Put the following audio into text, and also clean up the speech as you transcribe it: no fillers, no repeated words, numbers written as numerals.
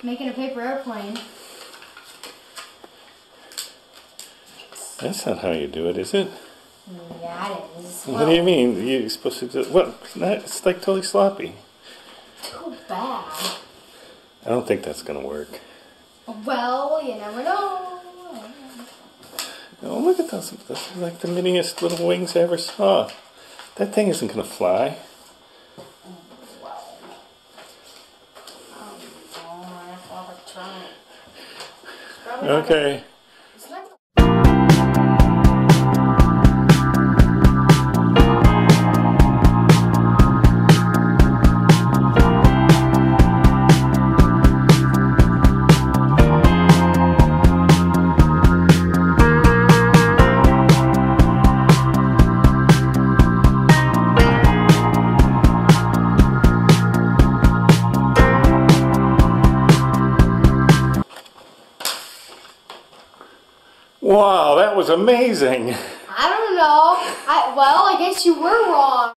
making a paper airplane. That's not how you do it, is it? Yeah, it is. What do you mean? You're supposed to do... Well, it's like totally sloppy. Too bad. I don't think that's going to work. Well, you never know. Oh, look at those. Those are like the miniest little wings I ever saw. That thing isn't going to fly. Okay. Wow, that was amazing. I don't know. Well, I guess you were wrong.